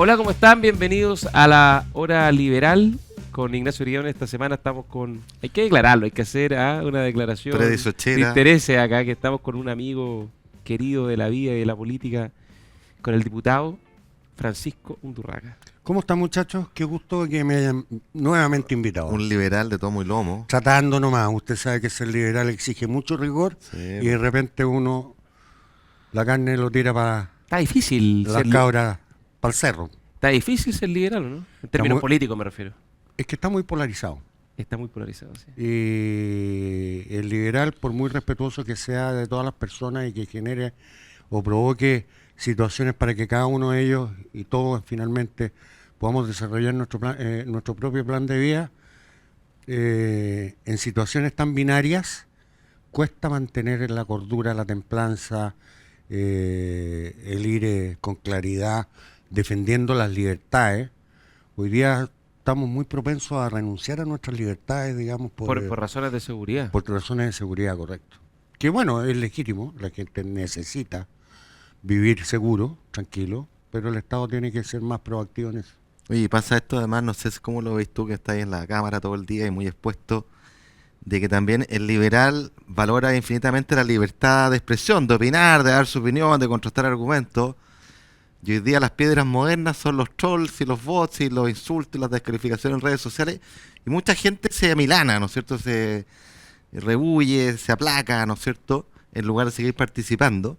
Hola, ¿cómo están? Bienvenidos a la Hora Liberal con Ignacio Urión. Esta semana estamos con... Hay que declararlo, hay que hacer una declaración de interés acá, que estamos con un amigo querido de la vida y de la política, con el diputado Francisco Undurraga. ¿Cómo están, muchachos? Qué gusto que me hayan nuevamente invitado. Un liberal de tomo y lomo. Tratando nomás, usted sabe que ser liberal exige mucho rigor, sí, y de repente uno la carne lo tira para Está difícil la cabra, para el cerro. Está difícil ser liberal, ¿no? En términos políticos me refiero. Es que está muy polarizado. Está muy polarizado, sí. Y el liberal, por muy respetuoso que sea de todas las personas y que genere o provoque situaciones para que cada uno de ellos y todos finalmente podamos desarrollar nuestro propio plan de vida, en situaciones tan binarias cuesta mantener la cordura, la templanza, el ir con claridad defendiendo las libertades. Hoy día estamos muy propensos a renunciar a nuestras libertades, digamos, por razones de seguridad. Por razones de seguridad, correcto. Que bueno, es legítimo, la gente necesita vivir seguro, tranquilo, pero el Estado tiene que ser más proactivo en eso. Oye, pasa esto además, no sé cómo lo ves tú, que estás ahí en la cámara todo el día y muy expuesto, de que también el liberal valora infinitamente la libertad de expresión, de opinar, de dar su opinión, de contrastar argumentos. Y hoy día las piedras modernas son los trolls y los bots y los insultos y las descalificaciones en redes sociales. Y mucha gente se amilana, ¿no es cierto? Se rebulle, se aplaca, ¿no es cierto? En lugar de seguir participando.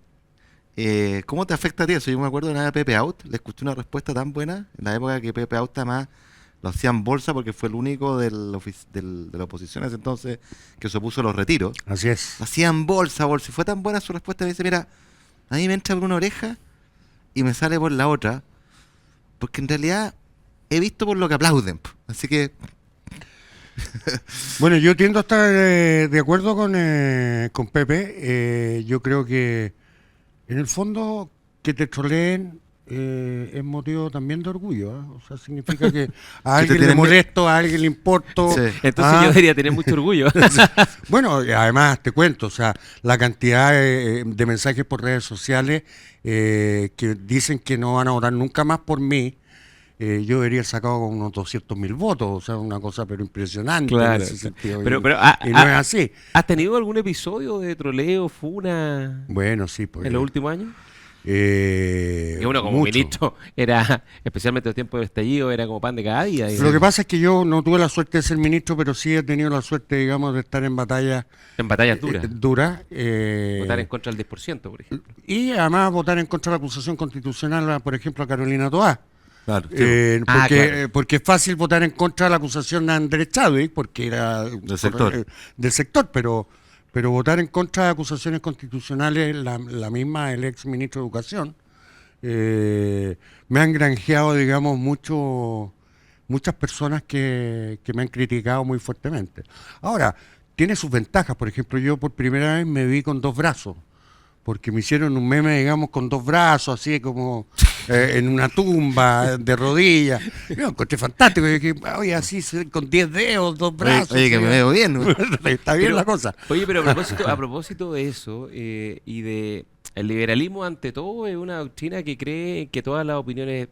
¿Cómo te afecta a ti eso? Yo me acuerdo de una de Pepe Out, le escuché una respuesta tan buena, en la época que Pepe Out además lo hacía en bolsa porque fue el único de la oposición en ese entonces que se opuso a los retiros. Así es. Lo hacía en bolsa, y fue tan buena su respuesta, me dice, mira, a mí me entra por una oreja y me sale por la otra, porque en realidad he visto por lo que aplauden, así que... Bueno, yo tiendo a estar de acuerdo con Pepe. Yo creo que en el fondo que te troleen es motivo también de orgullo, ¿eh? O sea, significa que a alguien le molesto, a alguien le importo. Sí. Entonces yo debería tener mucho orgullo. Bueno, además te cuento, o sea, la cantidad de mensajes por redes sociales que dicen que no van a votar nunca más por mí. Yo debería haber sacado con unos 200.000 votos, o sea, una cosa pero impresionante, claro, en ese sentido. Pero y no es así. ¿Has tenido algún episodio de troleo, funa? Bueno, sí. Pues, ¿en los últimos años? Que uno como ministro era, especialmente en los tiempos de estallido, era como pan de cada día. Lo que pasa es que yo no tuve la suerte de ser ministro, pero sí he tenido la suerte, digamos, de estar en batallas. En batallas duras. Votar en contra del 10%, por ejemplo. Y además votar en contra de la acusación constitucional, por ejemplo, a Carolina Toá. Claro, porque es fácil votar en contra de la acusación de Andrés Chadwick, porque era del sector, pero votar en contra de acusaciones constitucionales, la misma el ex ministro de Educación, me han granjeado, digamos, muchas personas que me han criticado muy fuertemente. Ahora, tiene sus ventajas. Por ejemplo, yo por primera vez me vi con dos brazos, porque me hicieron un meme, digamos, con dos brazos, así como en una tumba, de rodillas. Yo lo encontré fantástico. Yo dije, oye, así con 10 dedos, dos brazos. Oye, que me veo bien, ¿no? Está bien la cosa. Oye, pero a propósito de eso, y de el liberalismo ante todo, es una doctrina que cree que todas las opiniones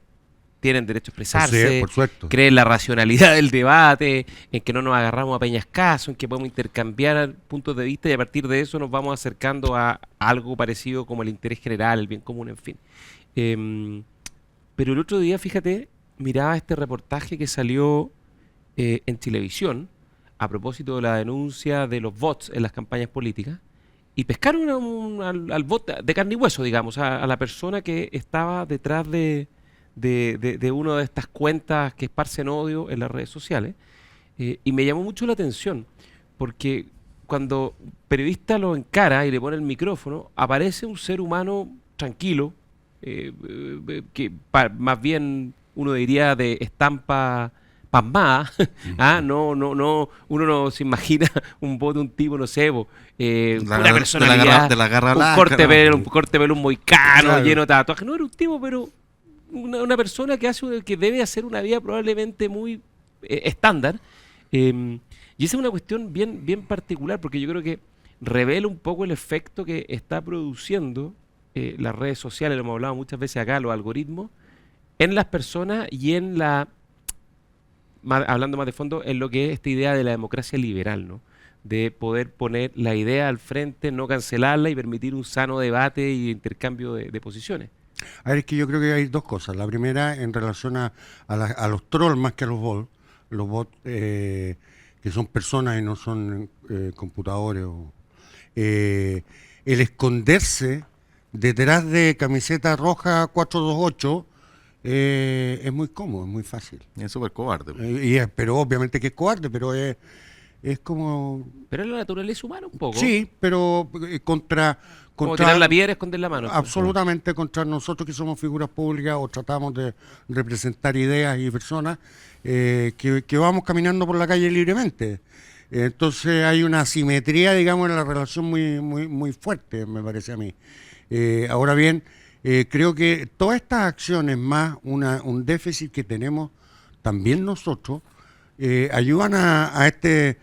tienen derecho a expresarse, sí, por supuesto. Cree en la racionalidad del debate, en que no nos agarramos a peñascazo, en que podemos intercambiar puntos de vista y a partir de eso nos vamos acercando a algo parecido como el interés general, el bien común, en fin. Pero el otro día, fíjate, miraba este reportaje que salió en televisión a propósito de la denuncia de los bots en las campañas políticas y pescaron al bot de carne y hueso, digamos, a la persona que estaba detrás de una de estas cuentas que esparcen odio en las redes sociales, y me llamó mucho la atención porque cuando un periodista lo encara y le pone el micrófono, aparece un ser humano tranquilo, que más bien uno diría de estampa pasmada. No, uno no se imagina un bot de un tipo, no sé, una personalidad, un corte de pelo, un moicano, claro, lleno de tatuajes. No era un tipo, pero una persona que debe hacer una vida probablemente muy estándar. Y esa es una cuestión bien particular, porque yo creo que revela un poco el efecto que está produciendo las redes sociales, lo hemos hablado muchas veces acá, los algoritmos, en las personas y en hablando más de fondo, en lo que es esta idea de la democracia liberal, ¿no? De poder poner la idea al frente, no cancelarla y permitir un sano debate y intercambio de posiciones. A ver, es que yo creo que hay dos cosas. La primera, en relación a los trolls más que a los bots que son personas y no son computadores. El esconderse detrás de camiseta roja 428 es muy cómodo, es muy fácil. Es súper cobarde. Pero obviamente que es cobarde, pero es como... Pero es la naturaleza humana un poco. Sí, pero Como tirar la piedra y esconder la mano. absolutamente contra nosotros que somos figuras públicas o tratamos de representar ideas y personas que vamos caminando por la calle libremente. Entonces hay una asimetría, digamos, en la relación muy, muy, muy fuerte, me parece a mí. Ahora bien, creo que todas estas acciones más un déficit que tenemos también nosotros ayudan a esta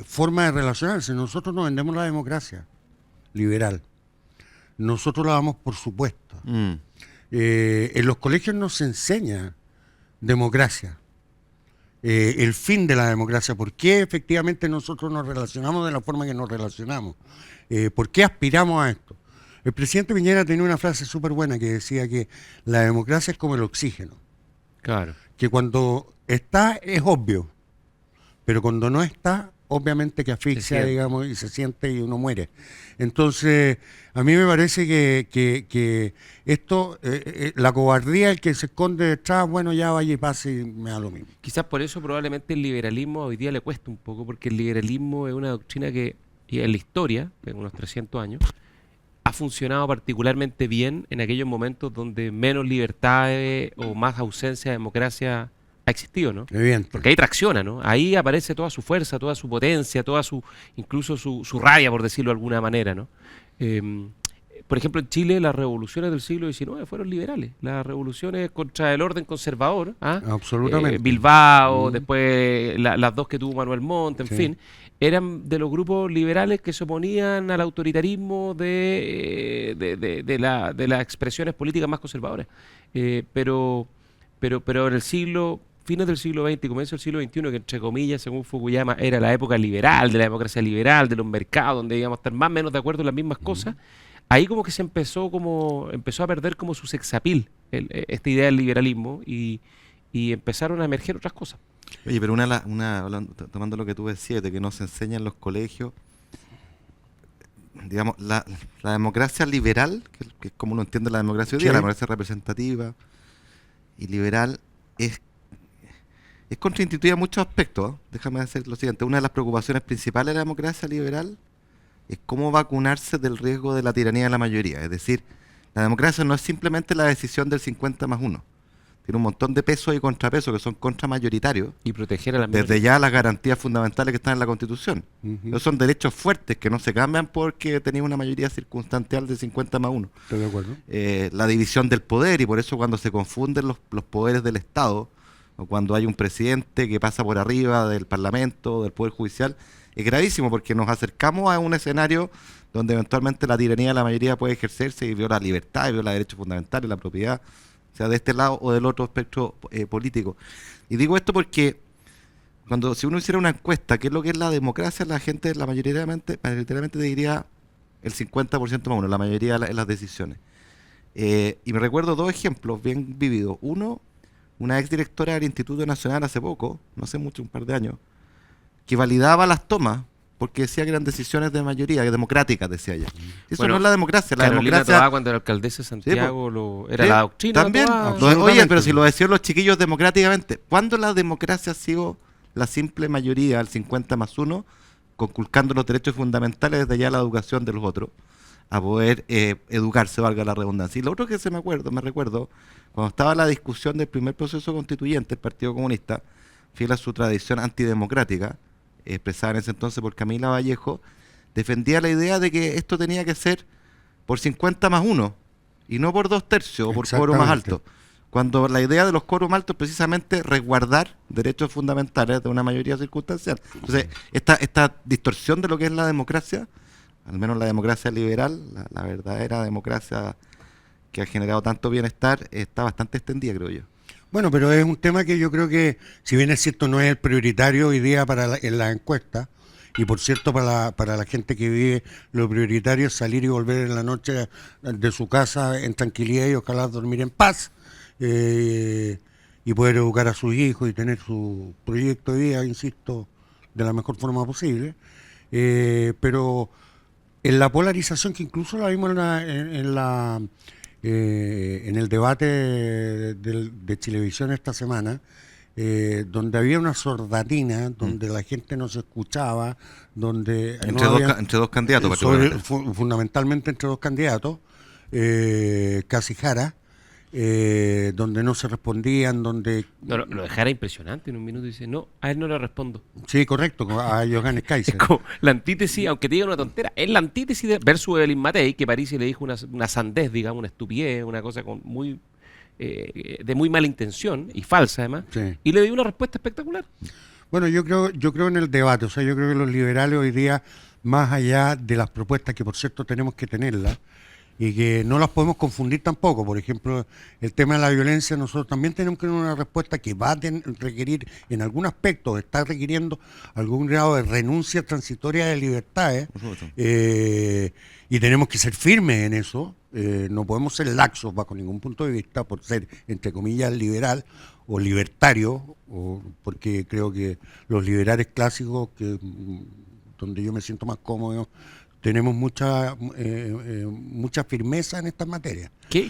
forma de relacionarse. Nosotros no vendemos la democracia liberal. Nosotros la damos por supuesto. En los colegios no se enseña democracia. El fin de la democracia, por qué efectivamente nosotros nos relacionamos de la forma que nos relacionamos, por qué aspiramos a esto. El presidente Piñera tenía una frase súper buena que decía que la democracia es como el oxígeno, Claro. que cuando está es obvio, pero cuando no está, obviamente que asfixia, digamos, y se siente y uno muere. Entonces, a mí me parece que esto, la cobardía, el que se esconde detrás, bueno, ya vaya y pase y me da lo mismo. Quizás por eso probablemente el liberalismo hoy día le cuesta un poco, porque el liberalismo es una doctrina que y en la historia, en unos 300 años, ha funcionado particularmente bien en aquellos momentos donde menos libertades o más ausencia de democracia ha existido, ¿no? Evidente. Porque ahí tracciona, ¿no? Ahí aparece toda su fuerza, toda su potencia, incluso su rabia, por decirlo de alguna manera, ¿no? Por ejemplo, en Chile las revoluciones del siglo XIX fueron liberales. Las revoluciones contra el orden conservador, Absolutamente. Bilbao, después las dos que tuvo Manuel Montt, en Sí. fin, eran de los grupos liberales que se oponían al autoritarismo de las expresiones políticas más conservadoras. Pero en el fines del siglo XX y comienzo del siglo XXI, que entre comillas, según Fukuyama, era la época liberal, de la democracia liberal, de los mercados, donde íbamos a estar más o menos de acuerdo en las mismas cosas, ahí como que empezó a perder como su sexapil esta idea del liberalismo y empezaron a emerger otras cosas. Oye, pero tomando lo que tú decías, de que no se enseña en los colegios, digamos, la democracia liberal, que es como uno entiende la democracia hoy día, Sí. la democracia representativa y liberal, es contraintuitiva en muchos aspectos. Déjame decir lo siguiente, una de las preocupaciones principales de la democracia liberal es cómo vacunarse del riesgo de la tiranía de la mayoría. Es decir, la democracia no es simplemente la decisión del 50+1. Tiene un montón de pesos y contrapesos que son contramayoritarios. Y proteger a la Desde minoría. ya las garantías fundamentales que están en la Constitución. Ujú. Esos son derechos fuertes que no se cambian porque tenía una mayoría circunstancial de 50+1. Estoy de acuerdo. La división del poder, y por eso cuando se confunden los poderes del Estado, o cuando hay un presidente que pasa por arriba del Parlamento, del Poder Judicial, es gravísimo porque nos acercamos a un escenario donde eventualmente la tiranía de la mayoría puede ejercerse y viola libertad, y viola derechos fundamentales, la propiedad, sea de este lado o del otro espectro político. Y digo esto porque si uno hiciera una encuesta, ¿qué es lo que es la democracia? La gente mayoritariamente diría el 50%+1, la mayoría en las decisiones. Y me recuerdo dos ejemplos bien vividos. Uno, una exdirectora del Instituto Nacional hace poco, no hace mucho, un par de años, que validaba las tomas porque decía que eran decisiones de mayoría, democráticas, decía ella. Eso Bueno, no es la democracia. La Carolina democracia Toá, cuando era alcaldesa de Santiago, era Sí, la doctrina. también. Toá. Oye, absolutamente. pero si lo decían los chiquillos democráticamente, ¿cuándo la democracia ha sido la simple mayoría, el 50+1, conculcando los derechos fundamentales desde ya la educación de los otros, a poder educarse, valga la redundancia? Y lo otro que me recuerdo, cuando estaba la discusión del primer proceso constituyente, el Partido Comunista, fiel a su tradición antidemocrática, expresada en ese entonces por Camila Vallejo, defendía la idea de que esto tenía que ser por 50+1 y no por 2/3 o por quórum más alto. Cuando la idea de los quórum altos es precisamente resguardar derechos fundamentales de una mayoría circunstancial. Entonces, esta distorsión de lo que es la democracia, al menos la democracia liberal, la verdadera democracia que ha generado tanto bienestar, está bastante extendida, creo yo. Bueno, pero es un tema que yo creo que, si bien es cierto, no es el prioritario hoy día en la encuesta, y por cierto, para la gente que vive, lo prioritario es salir y volver en la noche de su casa en tranquilidad y ojalá dormir en paz, y poder educar a sus hijos y tener su proyecto de vida, insisto, de la mejor forma posible. Pero en la polarización, que incluso la vimos en el debate de Chilevisión esta semana, donde había una sordatina, donde la gente no se escuchaba, donde Entre dos candidatos, particularmente. fundamentalmente entre dos candidatos, casi Jara, donde no se respondían, donde... No, lo de Jara impresionante. En un minuto dice, no, a él no le respondo. Sí, correcto, a Johannes Es Kaiser. como la antítesis, aunque te diga una tontera, es la antítesis versus Evelyn Matei, que París le dijo una sandez, digamos, una estupidez, una cosa de muy mala intención y falsa además, Sí. y le dio una respuesta espectacular. Bueno, yo creo en el debate, o sea, yo creo que los liberales hoy día, más allá de las propuestas, que por cierto tenemos que tenerlas, y que no las podemos confundir tampoco. Por ejemplo, el tema de la violencia, nosotros también tenemos que tener una respuesta que va a requerir, en algún aspecto, está requiriendo algún grado de renuncia transitoria de libertades, Por supuesto. y tenemos que ser firmes en eso. No podemos ser laxos bajo ningún punto de vista por ser, entre comillas, liberal o libertario, porque creo que los liberales clásicos, donde yo me siento más cómodo, tenemos mucha firmeza en estas materias. ¿Qué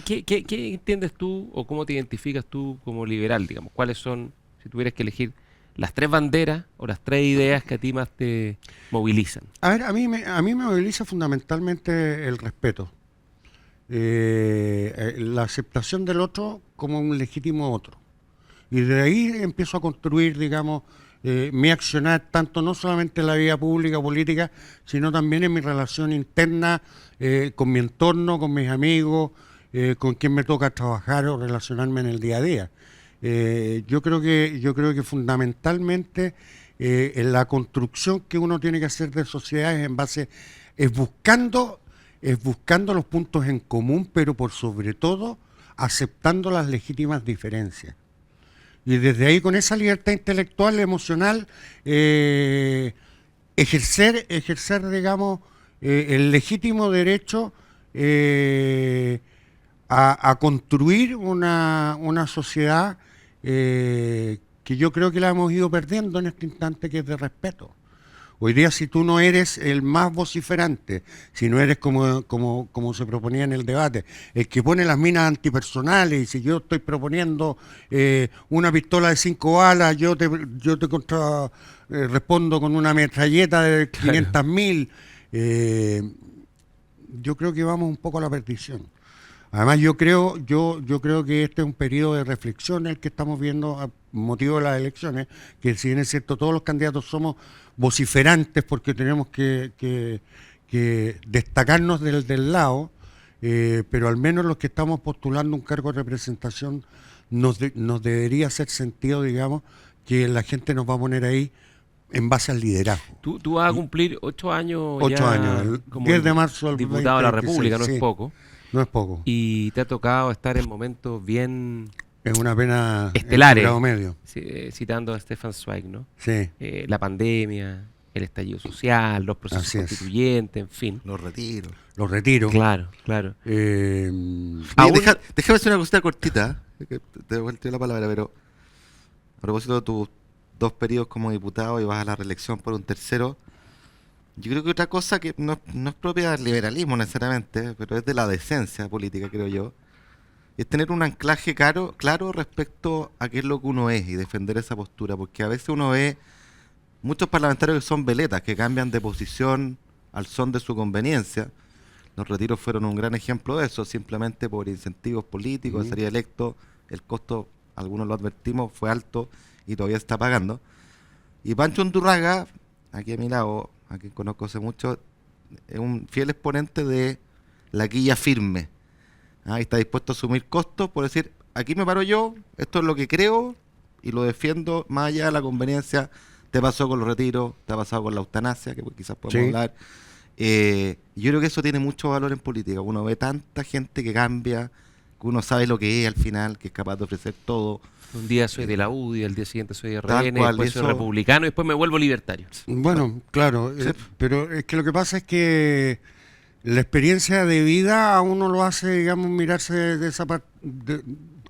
entiendes tú o cómo te identificas tú como liberal, digamos? ¿Cuáles son, si tuvieras que elegir, las 3 banderas o las 3 ideas que a ti más te movilizan? A ver, a mí me moviliza fundamentalmente el respeto. La aceptación del otro como un legítimo otro. Y de ahí empiezo a construir, digamos, mi accionar, tanto no solamente en la vida pública, política, sino también en mi relación interna, con mi entorno, con mis amigos, con quien me toca trabajar o relacionarme en el día a día. Yo creo que fundamentalmente en la construcción que uno tiene que hacer de sociedades es buscando los puntos en común, pero por sobre todo aceptando las legítimas diferencias. Y desde ahí, con esa libertad intelectual, emocional, ejercer, digamos, el legítimo derecho a construir una sociedad que yo creo que la hemos ido perdiendo en este instante, que es de respeto. Hoy día, si tú no eres el más vociferante, si no eres como se proponía en el debate, el que pone las minas antipersonales, y si yo estoy proponiendo una pistola de 5 balas, yo te respondo con una metralleta de 500.000, yo creo que vamos un poco a la perdición. Además, yo creo que este es un periodo de reflexión el que estamos viendo a motivo de las elecciones, que si bien es cierto, todos los candidatos somos vociferantes porque tenemos que destacarnos del lado, pero al menos los que estamos postulando un cargo de representación nos debería hacer sentido, digamos, que la gente nos va a poner ahí en base al liderazgo. Tú vas a cumplir 8 años 8 ya años, el como 10 de marzo del diputado de la 2026, República, no sí. es poco. No es poco, Y te ha tocado estar en momentos bien es una pena estelares, en grado medio. citando a Stefan Zweig, ¿no? Sí. La pandemia, el estallido social, los procesos Así es. constituyentes, en fin. Los retiros. Los retiro. Claro, claro. Oye, Aún- déjame hacer una cosita cortita, que te devuelvo la palabra, pero a propósito de tus 2 periodos como diputado y vas a la reelección por un tercero, yo creo que otra cosa que no es propia del liberalismo necesariamente, pero es de la decencia política, creo yo, es tener un anclaje claro respecto a qué es lo que uno es y defender esa postura, porque a veces uno ve muchos parlamentarios que son veletas, que cambian de posición al son de su conveniencia. Los retiros fueron un gran ejemplo de eso, simplemente por incentivos políticos, de salir electo, el costo, algunos lo advertimos, fue alto y todavía está pagando. Y Pancho Undurraga, aquí a mi lado, a quien conozco hace mucho, es un fiel exponente de la quilla firme. Y está dispuesto a asumir costos por decir, aquí me paro yo, esto es lo que creo y lo defiendo más allá de la conveniencia. Te pasó con los retiros, te ha pasado con la eutanasia, que quizás podemos hablar. Yo creo que eso tiene mucho valor en política. Uno ve tanta gente que cambia, porque uno sabe lo que es al final, que es capaz de ofrecer todo. Un día soy de la UDI, al día siguiente soy de Tal RN, cual, después soy eso- republicano y después me vuelvo libertario. Bueno, claro, Sí. pero es que lo que pasa es que la experiencia de vida a uno lo hace, digamos, mirarse de esa parte,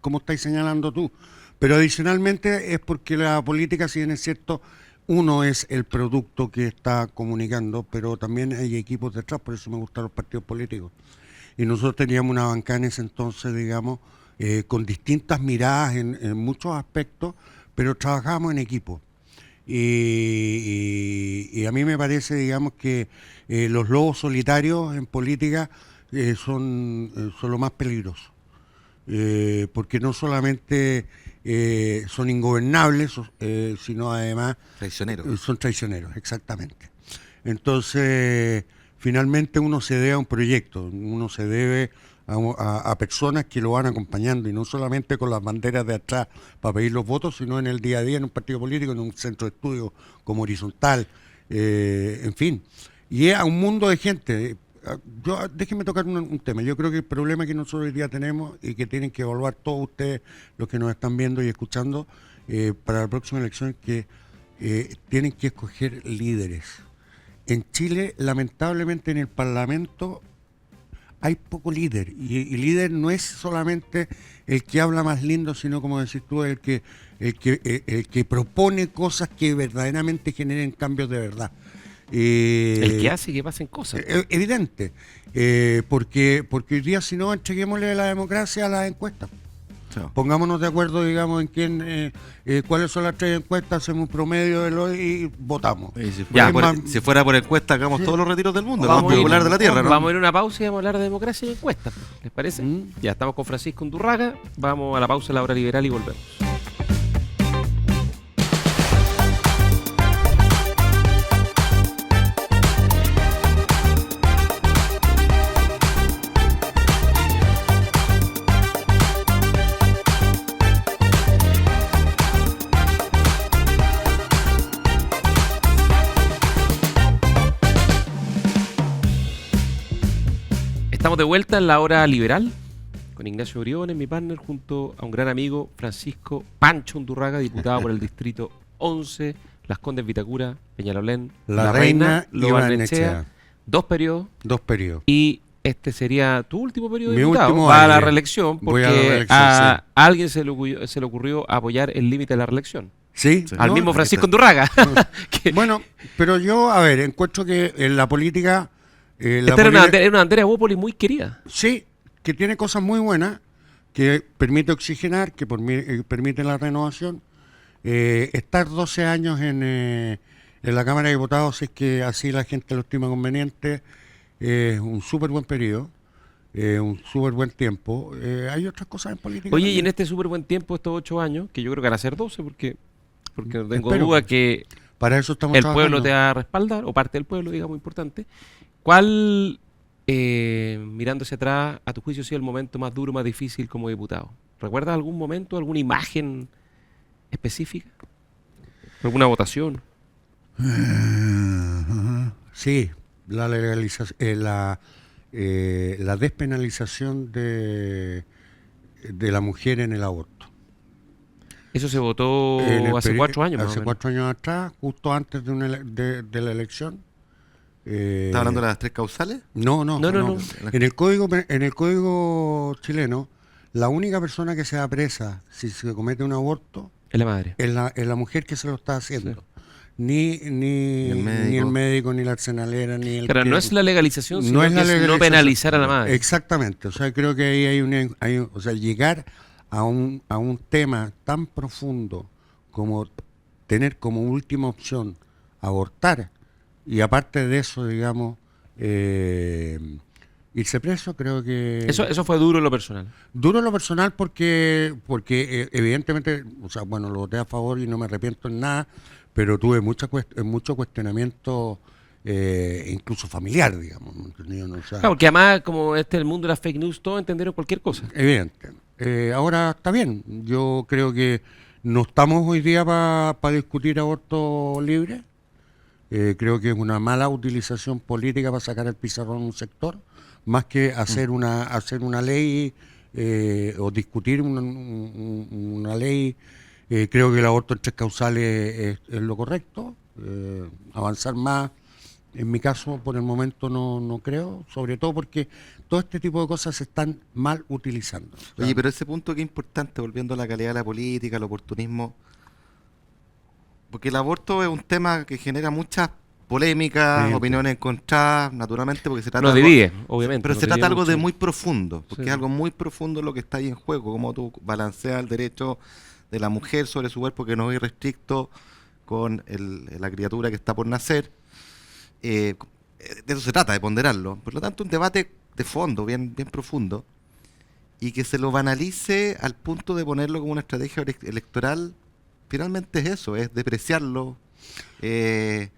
como estáis señalando tú. Pero adicionalmente es porque la política, si bien es cierto, uno es el producto que está comunicando, pero también hay equipos detrás, por eso me gustan los partidos políticos. Y nosotros teníamos una bancada en ese entonces, digamos, con distintas miradas en muchos aspectos, pero trabajábamos en equipo. Y a mí me parece, digamos, que los lobos solitarios en política son lo más peligrosos. Porque no solamente son ingobernables, sino además Traicionero. son traicioneros, exactamente. Entonces, finalmente uno se debe a un proyecto, uno se debe a personas que lo van acompañando, y no solamente con las banderas de atrás para pedir los votos, sino en el día a día, en un partido político, en un centro de estudio como Horizontal, en fin. Y es a un mundo de gente. Déjenme tocar un tema. Yo creo que el problema que nosotros hoy día tenemos y que tienen que evaluar todos ustedes, los que nos están viendo y escuchando, para la próxima elección, es que tienen que escoger líderes. En Chile, lamentablemente, en el Parlamento hay poco líder. Y líder no es solamente el que habla más lindo, sino, como decís tú, el que propone cosas que verdaderamente generen cambios de verdad. El que hace que pasen cosas. Evidente, porque hoy día, si no, entreguémosle la democracia a las encuestas. Sí. Pongámonos de acuerdo, digamos, en quién, cuáles son las 3 encuestas, hacemos un promedio de lo y votamos. Y si Ya, fuera, por- si fuera por encuesta, hagamos Sí. todos los retiros del mundo, Vamos vamos a a ir- popular de la tierra, ¿no? Vamos a ir a una pausa y vamos a hablar de democracia y encuestas. ¿Les parece? Mm. Ya estamos con Francisco Undurraga. Vamos a la pausa de la hora liberal y volvemos. Estamos de vuelta en la hora liberal con Ignacio Briones, mi partner, junto a un gran amigo, Francisco Pancho Undurraga, diputado por el distrito 11, Las Condes, Vitacura, Peñalolén, La Reina y Barnechea. Barnechea. 2 periodos 2 periodos. y este sería tu último periodo de Mi diputado. último Va a la año. reelección Voy porque a la reelección, a sí. alguien se le ocurrió apoyar el límite de la reelección. ¿Sí? Sí. Al ¿No? mismo ahí Francisco está. Undurraga. Que Bueno, pero yo, a ver, encuentro que en la política... esta era una bandera de Bópoli muy querida. Sí, que tiene cosas muy buenas, que permite oxigenar, que permite la renovación. Estar 12 años en la Cámara de Diputados, si es que así la gente lo estima conveniente, es un súper buen periodo, un súper buen tiempo. Hay otras cosas en política. Oye, y en también. este súper buen tiempo, estos 8 años, que yo creo que van a ser 12, porque no tengo Espero. duda que Para eso estamos el trabajando. pueblo te va a respaldar, o parte del pueblo, digamos, importante. ¿Cuál, mirando hacia atrás, a tu juicio, ha sido el momento más duro, más difícil como diputado? ¿Recuerdas algún momento, alguna imagen específica? ¿Alguna votación? Sí, la legalización, la despenalización de la mujer en el aborto. Eso se votó En el hace 4 años, más o Hace menos. 4 años atrás, justo antes de la elección. ¿Estás hablando de las 3 causales? No, no, No, no, no. no. En el código chileno, la única persona que se da presa si se comete un aborto Es la madre. es la mujer que se lo está haciendo. Sí. Ni el médico, ni la arsenalera, ni el... Pero que- no es la legalización, sino no es que la es no legalización. penalizar a la madre. Exactamente, o sea, creo que ahí o sea, llegar a un tema tan profundo como tener como última opción abortar, y aparte de eso, digamos, irse preso, creo que... Eso fue duro en lo personal. Duro en lo personal porque evidentemente, o sea, bueno, lo voté a favor y no me arrepiento en nada, pero tuve mucho cuestionamiento, incluso familiar, digamos. ¿Me entendió? ¿No? O sea, Claro, porque además, como este es el mundo de las fake news, todos entendieron cualquier cosa. evidente. Ahora está bien, yo creo que no estamos hoy día para discutir aborto libre. Creo que es una mala utilización política para sacar el pizarrón a un sector, más que hacer una ley o discutir una ley. Creo que el aborto en 3 causales es lo correcto. Avanzar más, en mi caso, por el momento no creo, sobre todo porque todo este tipo de cosas se están mal utilizando. Oye, pero ese punto que es importante, volviendo a la calidad de la política, al oportunismo, porque el aborto es un tema que genera muchas polémicas, Sí, opiniones encontradas, naturalmente, porque se trata Nos de algo- divide, obviamente. pero nos se trata divide algo de mucho. muy profundo, porque Sí. es algo muy profundo lo que está ahí en juego, cómo tú balanceas el derecho de la mujer sobre su cuerpo, que no es irrestricto, con la criatura que está por nacer. De eso se trata, de ponderarlo. Por lo tanto, un debate de fondo, bien profundo, y que se lo banalice al punto de ponerlo como una estrategia electoral, finalmente es eso, es depreciarlo, es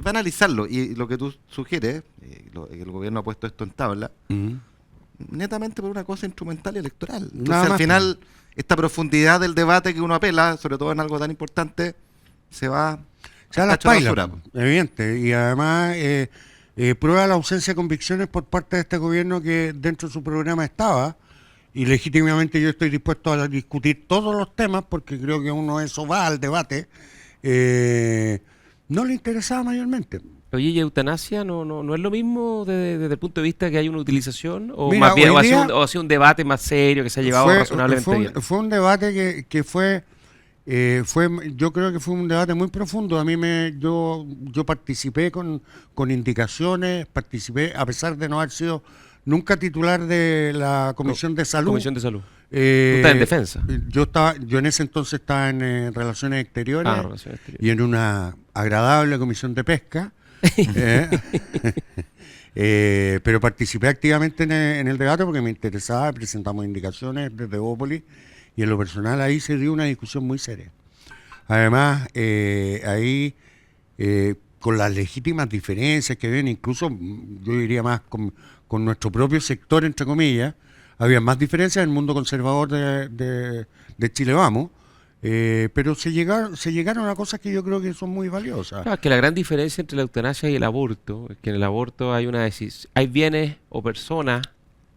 banalizarlo. Y lo que tú sugieres, el gobierno ha puesto esto en tabla, Mm. netamente por una cosa instrumental y electoral. Entonces, Nada al más. final, esta profundidad del debate que uno apela, sobre todo en algo tan importante, se va Se da las tacho de pailas, basura. evidente. Y además prueba la ausencia de convicciones por parte de este gobierno que dentro de su programa estaba. Y legítimamente yo estoy dispuesto a discutir todos los temas porque creo que uno eso va al debate. No le interesaba mayormente. Oye, ¿y eutanasia no es lo mismo desde el punto de vista que hay una utilización? ¿O Mira, más bien, hoy o ha sido día- o ha sido un debate más serio que se ha llevado razonablemente bien? fue un debate que fue, yo creo que fue un debate muy profundo. A mí yo participé con indicaciones, participé, a pesar de no haber sido nunca titular de la Comisión de Salud. Comisión de Salud. Eh, Tú estás en defensa. Yo en ese entonces estaba en Relaciones Exteriores Relaciones Exteriores. y en una agradable comisión de pesca. eh, pero participé activamente en el debate porque me interesaba, presentamos indicaciones desde Bópoli y en lo personal ahí se dio una discusión muy seria. Además, ahí con las legítimas diferencias que ven, incluso yo diría más con nuestro propio sector, entre comillas, había más diferencias en el mundo conservador de Chile Vamos, pero se llegaron a cosas que yo creo que son muy valiosas. Claro, que la gran diferencia entre la eutanasia y el aborto es que en el aborto hay hay bienes o personas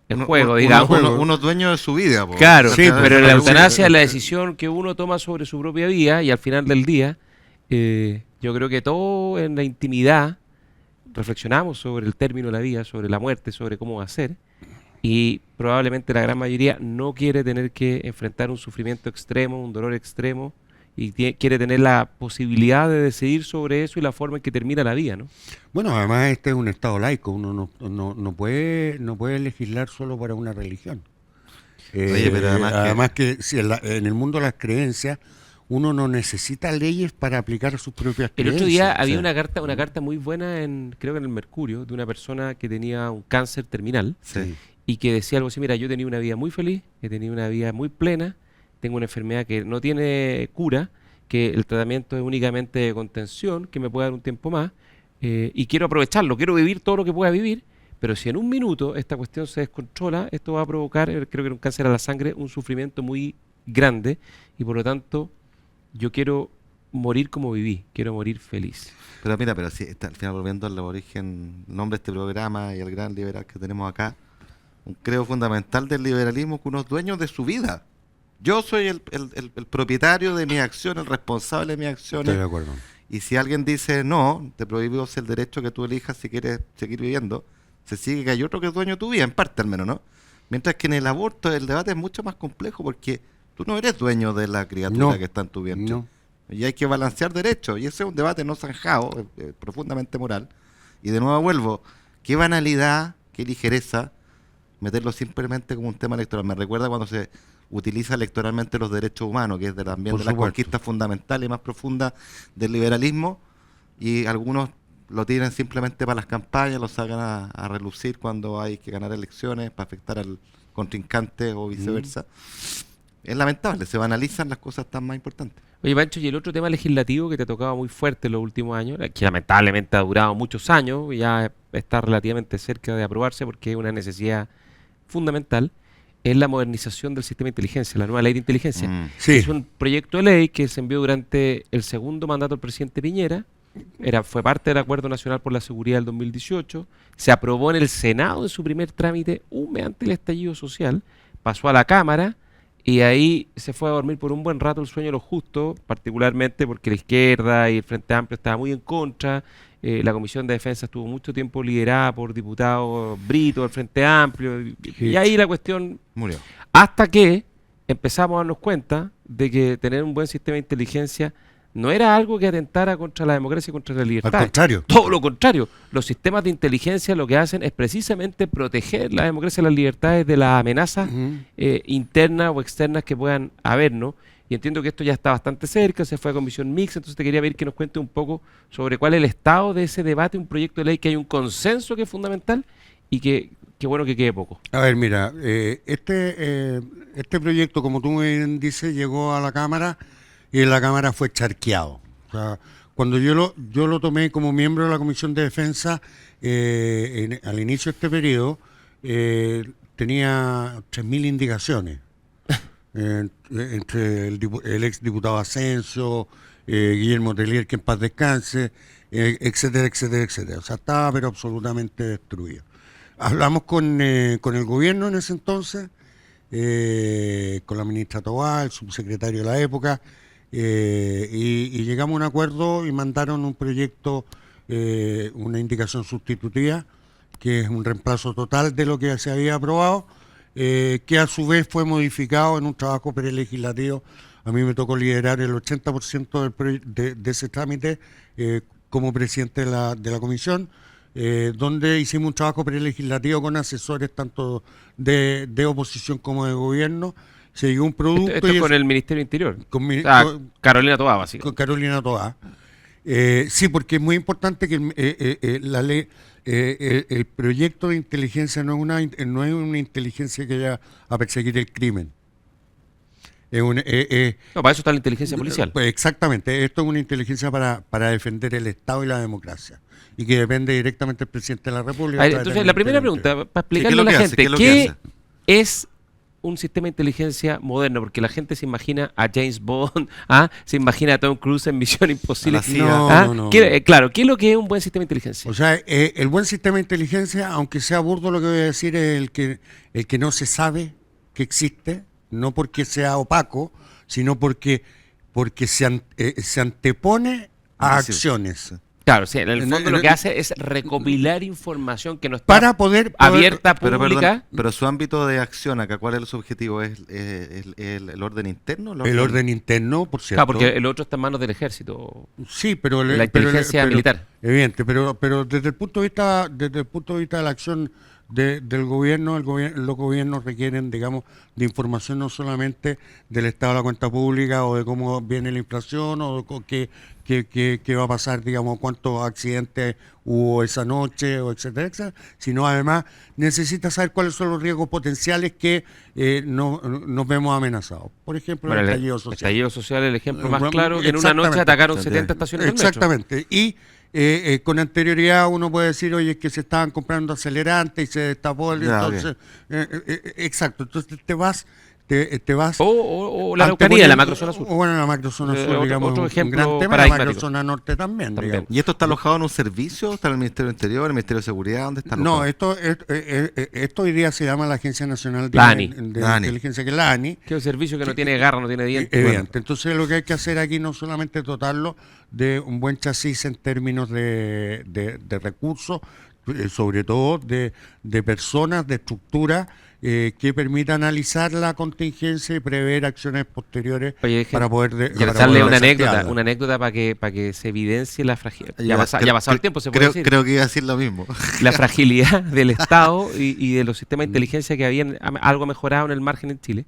en juego, digamos. Uno es dueño de su vida. Po. Claro, Sí, pero en la sí, eutanasia es la decisión que uno toma sobre su propia vida y al final del día, yo creo que todo en la intimidad reflexionamos sobre el término de la vida, sobre la muerte, sobre cómo va a ser. Y probablemente la gran mayoría no quiere tener que enfrentar un sufrimiento extremo, un dolor extremo, y quiere tener la posibilidad de decidir sobre eso y la forma en que termina la vida, ¿no? Bueno, además este es un estado laico, uno no puede legislar solo para una religión. Oye, pero además que si en el mundo de las creencias uno no necesita leyes para aplicar sus propias El creencias. otro día había O sea, una carta muy buena creo que en el Mercurio, de una persona que tenía un cáncer terminal Sí. y que decía algo así: mira, yo he tenido una vida muy feliz, he tenido una vida muy plena, tengo una enfermedad que no tiene cura, que el tratamiento es únicamente de contención, que me puede dar un tiempo más, y quiero aprovecharlo, quiero vivir todo lo que pueda vivir, pero si en un minuto esta cuestión se descontrola, esto va a provocar, creo que era un cáncer a la sangre, un sufrimiento muy grande, y por lo tanto yo quiero morir como viví, quiero morir feliz. Pero mira, pero si al final volviendo al origen, el nombre de este programa y al gran liberal que tenemos acá, un credo fundamental del liberalismo que uno es dueño de su vida. Yo soy el propietario de mis acciones, el responsable de mis acciones. estoy de acuerdo. Y si alguien dice no, te prohibimos el derecho que tú elijas si quieres seguir viviendo, se sigue que hay otro que es dueño de tu vida, en parte al menos, ¿no? Mientras que en el aborto el debate es mucho más complejo porque tú no eres dueño de la criatura No, que está en tu vientre. no. Y hay que balancear derechos. Y ese es un debate no zanjado, profundamente moral. Y de nuevo vuelvo, qué banalidad, qué ligereza meterlo simplemente como un tema electoral. Me recuerda cuando se utiliza electoralmente los derechos humanos, que es también Por de las supuesto. conquistas fundamentales y más profundas del liberalismo, y algunos lo tienen simplemente para las campañas, lo sacan a relucir cuando hay que ganar elecciones para afectar al contrincante o viceversa. Es lamentable, se banalizan las cosas tan más importantes. Oye, Pancho, y el otro tema legislativo que te ha tocado muy fuerte en los últimos años, que lamentablemente ha durado muchos años, y ya está relativamente cerca de aprobarse porque es una necesidad fundamental, es la modernización del sistema de inteligencia, la nueva ley de inteligencia. Sí. Es un proyecto de ley que se envió durante el segundo mandato del presidente Piñera, fue parte del Acuerdo Nacional por la Seguridad del 2018, se aprobó en el Senado en su primer trámite un mes antes del estallido social, pasó a la Cámara y ahí se fue a dormir por un buen rato el sueño de lo justo, particularmente porque la izquierda y el Frente Amplio estaban muy en contra. La Comisión de Defensa estuvo mucho tiempo liderada por diputados Brito del Frente Amplio y ahí la cuestión Murió. hasta que empezamos a darnos cuenta de que tener un buen sistema de inteligencia no era algo que atentara contra la democracia y contra la libertad. Al contrario. Todo lo contrario. Los sistemas de inteligencia lo que hacen es precisamente proteger la democracia y las libertades de las amenazas internas o externas que puedan haber, ¿no? Y entiendo que esto ya está bastante cerca, se fue a comisión mixta, entonces te quería pedir que nos cuente un poco sobre cuál es el estado de ese debate, un proyecto de ley que hay un consenso que es fundamental y que bueno que quede poco. A ver, mira, este proyecto, como tú me dices, llegó a la Cámara y en la Cámara fue charqueado. O sea, cuando yo lo tomé como miembro de la Comisión de Defensa, al inicio de este periodo, tenía 3.000 indicaciones. Entre el ex diputado Asensio, Guillermo Telier, que en paz descanse, etcétera, etcétera, etcétera. O sea, estaba pero absolutamente destruido. Hablamos con el gobierno en ese entonces, con la ministra Tobá, el subsecretario de la época, y llegamos a un acuerdo y mandaron un proyecto, una indicación sustitutiva, que es un reemplazo total de lo que se había aprobado, que a su vez fue modificado en un trabajo prelegislativo. A mí me tocó liderar el 80% de ese trámite como presidente de la comisión, donde hicimos un trabajo prelegislativo con asesores tanto de oposición como de gobierno. Se llegó un producto... Esto es con el Ministerio del Interior. Con Carolina Toá, básicamente. Con Carolina Toá. Sí, porque es muy importante que la ley... el proyecto de inteligencia no es una inteligencia que vaya a perseguir el crimen. No, para eso está la inteligencia policial. Pues exactamente, esto es una inteligencia para defender el Estado y la democracia, y que depende directamente del presidente de la República. Entonces, la primera pregunta, para explicarle a la gente, ¿qué es un sistema de inteligencia moderno? Porque la gente se imagina a James Bond, se imagina a Tom Cruise en Misión Imposible. No. Claro, ¿qué es lo que es un buen sistema de inteligencia? O sea, el buen sistema de inteligencia, aunque sea burdo lo que voy a decir, es el que no se sabe que existe, no porque sea opaco, sino porque se antepone a acciones. Claro, sí, en el fondo lo que hace es recopilar información que no está para poder abierta, pública. Pero su ámbito de acción acá, ¿cuál es su objetivo? ¿Es el orden interno? El orden interno, por cierto. Claro, porque el otro está en manos del ejército. Sí, pero la inteligencia militar. Evidente, pero desde el punto de vista de la acción del gobierno, los gobiernos requieren, digamos, de información no solamente del estado de la cuenta pública o de cómo viene la inflación o qué va a pasar, digamos, cuántos accidentes hubo esa noche, o etcétera, etcétera, sino además necesita saber cuáles son los riesgos potenciales que nos vemos amenazados. Por ejemplo, el estallido social. El estallido social es el ejemplo más claro, que en una noche atacaron 70 estaciones del metro. Exactamente. Y con anterioridad uno puede decir, oye, es que se estaban comprando acelerantes y se destapó el... exacto, entonces te vas o la Araucanía, la macrozona sur. Bueno, la macrozona sur, digamos, otro ejemplo, un gran tema, la macrozona norte también. ¿Y esto está alojado en un servicio? ¿Está en el Ministerio del Interior, el Ministerio de Seguridad? ¿Dónde está alojado? No, esto hoy día se llama la Agencia Nacional de Inteligencia, que es la ANI. Que es un servicio que no tiene garra, no tiene dientes. Evidente. Entonces lo que hay que hacer aquí no solamente dotarlo de un buen chasis en términos de recursos, sobre todo de personas, de estructuras, que permita analizar la contingencia y prever acciones posteriores. Oye, para poder darle una anécdota para que se evidencie la fragilidad. Ya ha pasado el tiempo, se puede decir. Creo que iba a decir lo mismo. La fragilidad del Estado y de los sistemas de inteligencia que habían algo mejorado en el margen en Chile,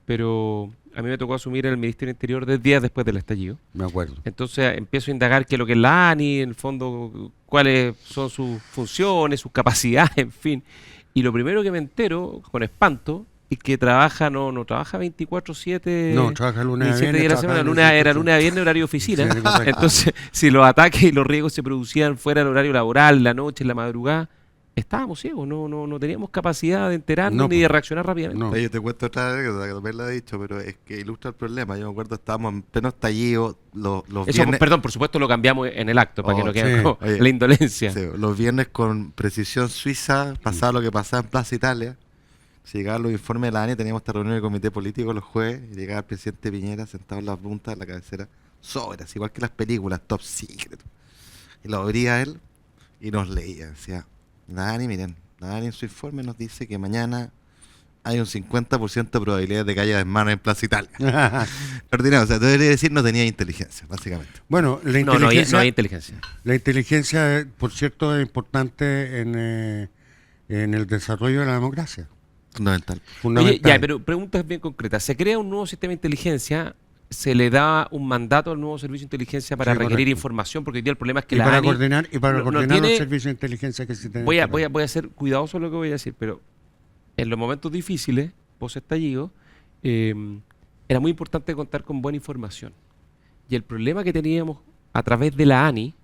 pero a mí me tocó asumir el Ministerio del Interior 10 días después del estallido. Me acuerdo. Entonces empiezo a indagar qué es lo que es la ANI, en el fondo, cuáles son sus funciones, sus capacidades, en fin. Y lo primero que me entero, con espanto, es que no trabaja 24/7. No, trabaja lunes a viernes. Días a la semana, era lunes a viernes, horario de oficina. Sí, entonces, si los ataques y los riesgos se producían fuera del horario laboral, la noche, en la madrugada, estábamos ciegos, no teníamos capacidad de enterarnos ni de reaccionar rápidamente. No. Oye, te cuento otra anécdota que también la he dicho, pero es que ilustra el problema. Yo me acuerdo, estábamos en pleno estallido los viernes. Perdón, por supuesto lo cambiamos en el acto, para que no quede la indolencia. Sí, los viernes con precisión suiza pasaba lo que pasaba en Plaza Italia. Si llegaban los informes de la ANI, teníamos esta reunión del comité político los jueves, y llegaba el presidente Piñera sentado en la punta de la cabecera, sobras, igual que las películas, Top Secret. Y lo abría él y nos leía. Decía, la ANI, miren, la ANI en su informe nos dice que mañana hay un 50% de probabilidad de que haya desmanes en Plaza Italia. Ordinario, o sea, tú deberías decir no tenía inteligencia, básicamente. Bueno, la No, no hay inteligencia, inteligencia. la inteligencia, por cierto, es importante en el desarrollo de la democracia. Fundamental. Oye, Fundamental. ya, pero preguntas bien concretas. ¿Se crea un nuevo sistema de inteligencia? ¿Se le da un mandato al nuevo servicio de inteligencia para Sí, requerir correcto. información? Porque hoy día el problema es que Y la para ANI coordinar, no los tiene- servicios de inteligencia que existen. voy a ser cuidadoso en lo que voy a decir, pero en los momentos difíciles, post estallido, era muy importante contar con buena información. Y el problema que teníamos a través de la ANI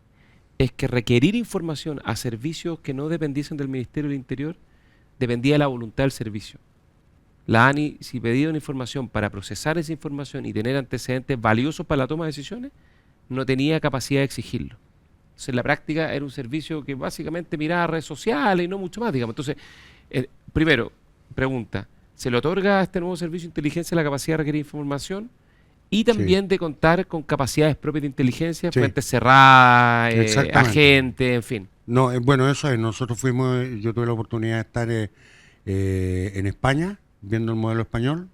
es que requerir información a servicios que no dependiesen del Ministerio del Interior dependía de la voluntad del servicio. La ANI, si pedía una información para procesar esa información y tener antecedentes valiosos para la toma de decisiones, no tenía capacidad de exigirlo. Entonces, en la práctica era un servicio que básicamente miraba redes sociales y no mucho más, digamos. Entonces, primero, pregunta, ¿se le otorga a este nuevo servicio de inteligencia la capacidad de requerir información? Y también de contar con capacidades propias de inteligencia, Sí. fuentes cerradas, Exactamente. agentes, en fin. No, bueno, eso es. Nosotros fuimos, yo tuve la oportunidad de estar en España, viendo el modelo español.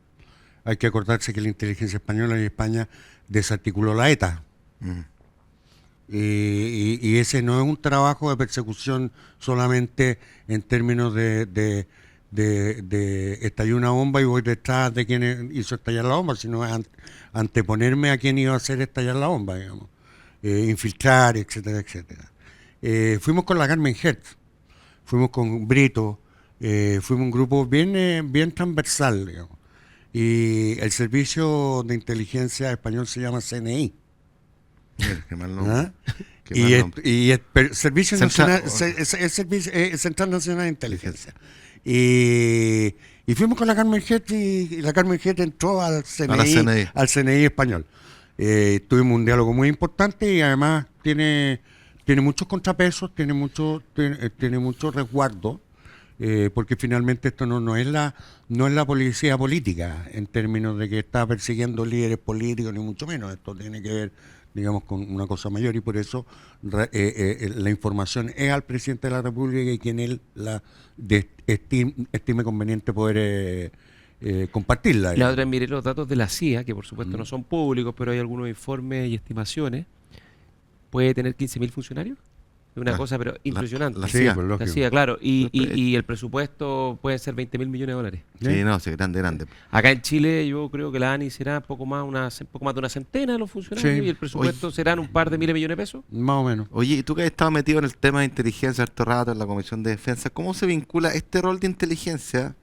Hay que acordarse que la inteligencia española en España desarticuló la ETA. Y ese no es un trabajo de persecución solamente en términos de estalló una bomba y voy detrás de quien hizo estallar la bomba, sino anteponerme a quien iba a hacer estallar la bomba, digamos. Infiltrar, etcétera, etcétera. Fuimos con la Carmen Hertz, fuimos con Brito, fuimos un grupo bien transversal, digamos. Y el servicio de inteligencia español se llama CNI. Mira, qué mal nombre. ¿Ah? Qué mal nombre. Servicio Central- Nacional, Central Nacional de Inteligencia. Y fuimos con la Carmen Hertz y la Carmen Hertz entró al CNI. CNI español. Tuvimos un diálogo muy importante y además tiene muchos contrapesos, tiene mucho resguardo, porque finalmente esto no es la policía política en términos de que está persiguiendo líderes políticos, ni mucho menos. Esto tiene que ver, digamos, con una cosa mayor y por eso la información es al presidente de la República y quien él estime conveniente poder compartirla. La otra, miré los datos de la CIA, que por supuesto no son públicos, pero hay algunos informes y estimaciones. ¿Puede tener 15.000 funcionarios? Es una cosa, pero impresionante. la Sí, CIA. pues, La lógico. CIA, claro. Y el presupuesto puede ser 20.000 millones de dólares. Sí, no, sí, grande. Acá en Chile yo creo que la ANI será poco más de una centena de los funcionarios Sí. y el presupuesto serán un par de miles de millones de pesos. Más o menos. Oye, y tú que has estado metido en el tema de inteligencia harto rato en la Comisión de Defensa, ¿cómo se vincula este rol de inteligencia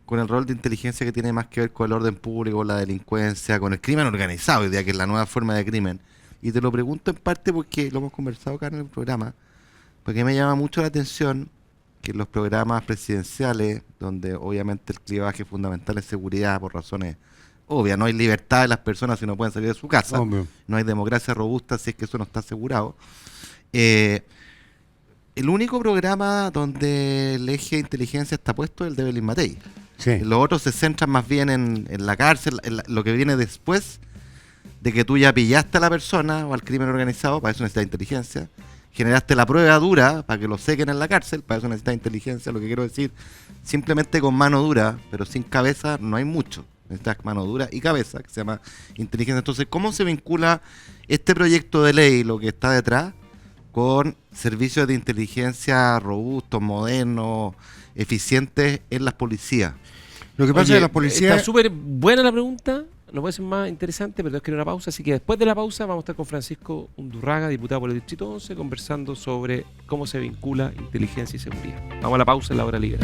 con el rol de inteligencia que tiene más que ver con el orden público, la delincuencia, con el crimen organizado, hoy día que es la nueva forma de crimen? Y te lo pregunto en parte porque lo hemos conversado acá en el programa, porque me llama mucho la atención que en los programas presidenciales, donde obviamente el clivaje fundamental es seguridad por razones obvias, no hay libertad de las personas si no pueden salir de su casa, Obvio. no hay democracia robusta si es que eso no está asegurado. El único programa donde el eje de inteligencia está puesto es el de Belín Matei. Sí. Los otros se centran más bien en la cárcel, lo que viene después de que tú ya pillaste a la persona o al crimen organizado, para eso necesitas inteligencia. Generaste la prueba dura para que lo sequen en la cárcel, para eso necesitas inteligencia. Lo que quiero decir, simplemente con mano dura, pero sin cabeza, no hay mucho. Necesitas mano dura y cabeza, que se llama inteligencia. Entonces, ¿cómo se vincula este proyecto de ley, lo que está detrás, con servicios de inteligencia robustos, modernos, eficientes en las policías? Lo que pasa Oye, es que la policía... está súper buena la pregunta, no puede ser más interesante, pero es que una pausa, así que después de la pausa vamos a estar con Francisco Undurraga, diputado por el Distrito 11, conversando sobre cómo se vincula inteligencia y seguridad. Vamos a la pausa en la hora libre.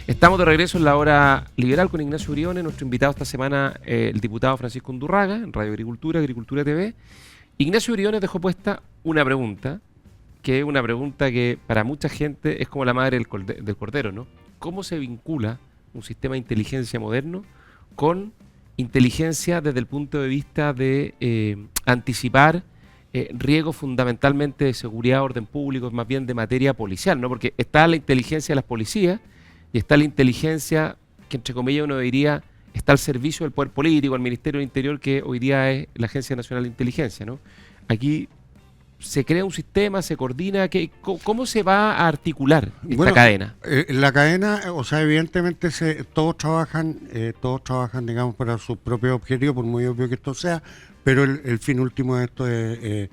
Estamos de regreso en la hora liberal con Ignacio Briones, nuestro invitado esta semana, el diputado Francisco Undurraga, en Radio Agricultura, Agricultura TV. Ignacio Briones dejó puesta una pregunta, que es una pregunta que para mucha gente es como la madre del cordero, ¿no? ¿Cómo se vincula un sistema de inteligencia moderno con inteligencia desde el punto de vista de anticipar riesgos fundamentalmente de seguridad, orden público, más bien de materia policial, ¿no? Porque está la inteligencia de las policías y está la inteligencia que, entre comillas, uno diría está al servicio del poder político, el Ministerio del Interior, que hoy día es la Agencia Nacional de Inteligencia, ¿no? Aquí se crea un sistema, se coordina, ¿cómo se va a articular esta cadena? La cadena, o sea, evidentemente todos trabajan, digamos, para su propio objetivo, por muy obvio que esto sea, pero el fin último de esto es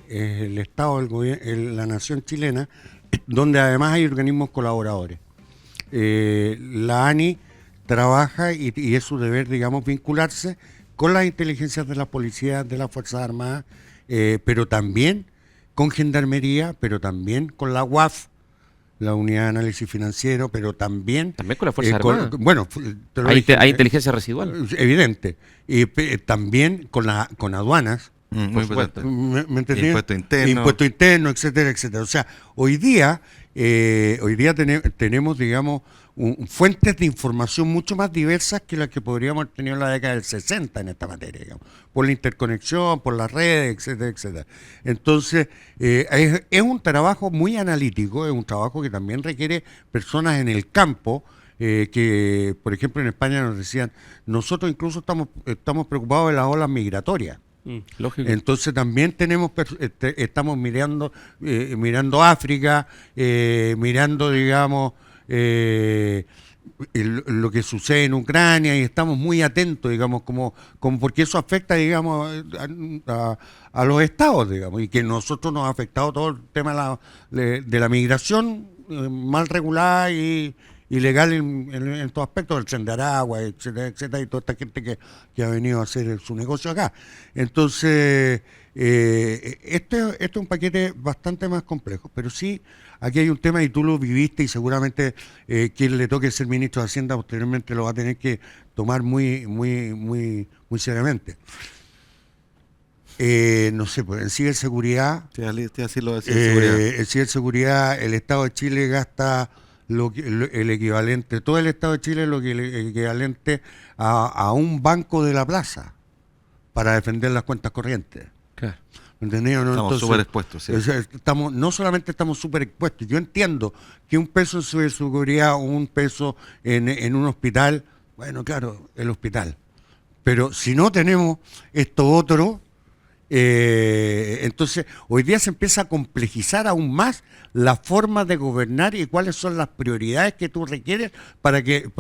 el Estado, el gobierno, la nación chilena, donde además hay organismos colaboradores. La ANI trabaja y es su deber, digamos, vincularse con las inteligencias de la policía, de las Fuerzas Armadas, pero también con Gendarmería, pero también con la UAF, la Unidad de Análisis Financiero, pero también con las Fuerzas Armadas. Bueno, hay inteligencia residual. Evidente. Y también con aduanas. Muy importante. ¿Me entendí? Impuesto interno, etcétera, etcétera. O sea, hoy día tenemos, digamos, fuentes de información mucho más diversas que las que podríamos haber tenido en la década del 60 en esta materia, digamos, por la interconexión, por las redes, etcétera, etcétera. Entonces, es un trabajo muy analítico, es un trabajo que también requiere personas en el campo, que, por ejemplo, en España nos decían, nosotros incluso estamos preocupados de las olas migratorias. Lógico. Entonces también estamos mirando África, mirando, digamos, lo que sucede en Ucrania, y estamos muy atentos, digamos, como porque eso afecta, digamos, a los estados, digamos, y que nosotros nos ha afectado todo el tema de la migración mal regulada y ilegal en todos aspectos, el tren de Aragua, etcétera, etcétera, y toda esta gente que ha venido a hacer su negocio acá. Entonces, este es un paquete bastante más complejo, pero sí, aquí hay un tema, y tú lo viviste, y seguramente quien le toque ser ministro de Hacienda posteriormente lo va a tener que tomar muy, muy, muy, muy seriamente. No sé, pues en ciberseguridad, en ciberseguridad el Estado de Chile gasta el equivalente, todo el Estado de Chile es el equivalente a un banco de la plaza para defender las cuentas corrientes. Claro. ¿Entendido? ¿No? Estamos súper expuestos. Sí. No solamente estamos súper expuestos, yo entiendo que un peso en ciberseguridad o un peso en un hospital, bueno, claro, el hospital. Pero si no tenemos esto otro, entonces hoy día se empieza a complejizar aún más la forma de gobernar y cuáles son las prioridades que tú requieres para que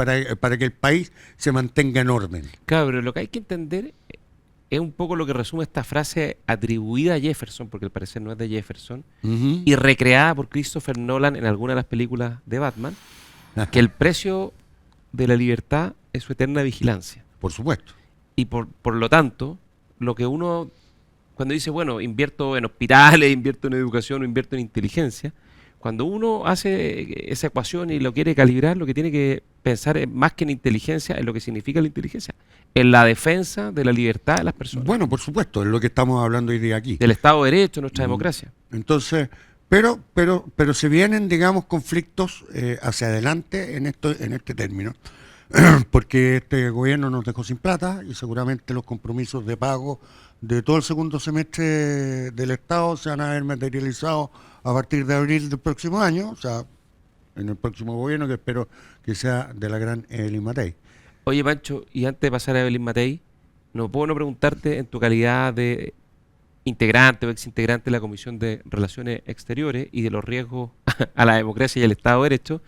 el país se mantenga en orden. Claro, pero lo que hay que entender es un poco lo que resume esta frase atribuida a Jefferson, porque al parecer no es de Jefferson, y recreada por Christopher Nolan en alguna de las películas de Batman, que el precio de la libertad es su eterna vigilancia. Por supuesto. Y por lo tanto, lo que uno, cuando dice, bueno, invierto en hospitales, invierto en educación o invierto en inteligencia, cuando uno hace esa ecuación y lo quiere calibrar, lo que tiene que pensar es más que en inteligencia, en lo que significa la inteligencia, en la defensa de la libertad de las personas. Bueno, por supuesto, es lo que estamos hablando hoy día aquí. Del Estado de Derecho, nuestra democracia. Entonces, pero se vienen, digamos, conflictos hacia adelante en este término, porque este gobierno nos dejó sin plata y seguramente los compromisos de pago de todo el segundo semestre del Estado se van a ver materializados a partir de abril del próximo año, o sea, en el próximo gobierno, que espero que sea de la gran Evelyn Matei. Oye, Pancho, y antes de pasar a Evelyn Matei, no puedo no preguntarte en tu calidad de integrante o exintegrante de la Comisión de Relaciones Exteriores y de los riesgos a la democracia y al Estado de Derecho,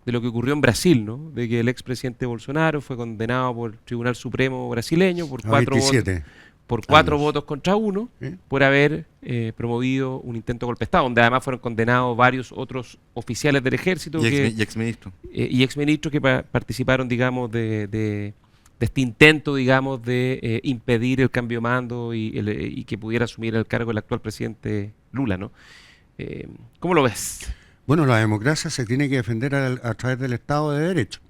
de lo que ocurrió en Brasil, ¿no? De que el expresidente Bolsonaro fue condenado por el Tribunal Supremo brasileño por 4 votos contra 1, ¿sí? Por haber promovido un intento de golpe de Estado, donde además fueron condenados varios otros oficiales del ejército y exministros. Y exministros que participaron, digamos, de este intento, digamos, de impedir el cambio de mando y que pudiera asumir el cargo el actual presidente Lula, ¿no? ¿Cómo lo ves? Bueno, la democracia se tiene que defender a través del Estado de Derecho.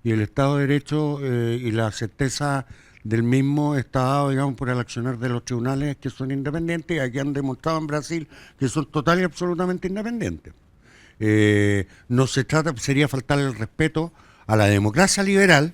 Y el Estado de Derecho y la certeza del mismo está dado, digamos, por el accionar de los tribunales que son independientes y aquí han demostrado en Brasil que son total y absolutamente independientes. No se trata, sería faltar el respeto a la democracia liberal,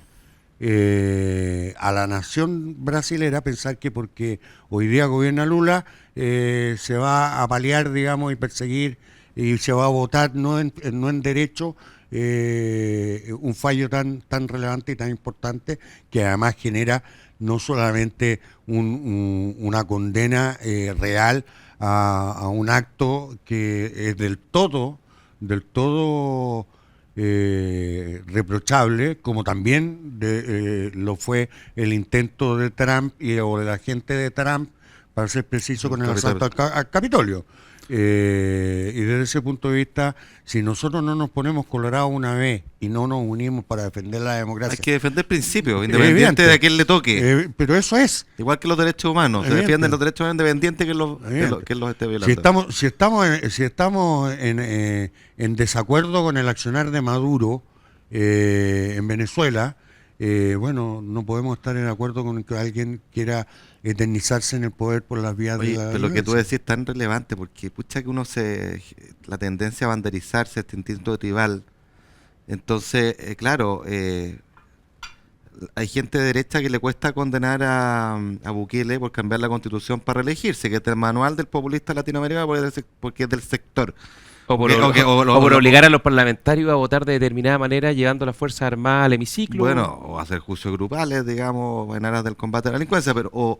a la nación brasilera, pensar que porque hoy día gobierna Lula se va a paliar, digamos, y perseguir y se va a votar no en derecho un fallo tan relevante y tan importante que además genera no solamente una condena real a un acto que es del todo reprochable, como también lo fue el intento de Trump o de la gente de Trump, para ser preciso, con el asalto al Capitolio. Y desde ese punto de vista, si nosotros no nos ponemos colorados una vez y no nos unimos para defender la democracia, hay que defender principios, independiente de a quién le toque. Pero eso es. Igual que los derechos humanos, se defienden los derechos humanos independientes que los esté violando. Si estamos en desacuerdo con el accionar de Maduro en Venezuela, bueno, no podemos estar en acuerdo con que alguien quiera eternizarse en el poder por las vías de la pero lo que tú violencia. decís es tan relevante porque pucha que la tendencia a banderizarse, este instinto tribal. Entonces, claro, hay gente de derecha que le cuesta condenar a Bukele por cambiar la constitución para reelegirse, que es el manual del populista latinoamericano porque es del sector. O por obligar a los parlamentarios a votar de determinada manera, llevando las Fuerzas Armadas al hemiciclo. Bueno, o hacer juicios grupales, digamos, en aras del combate a la delincuencia, pero o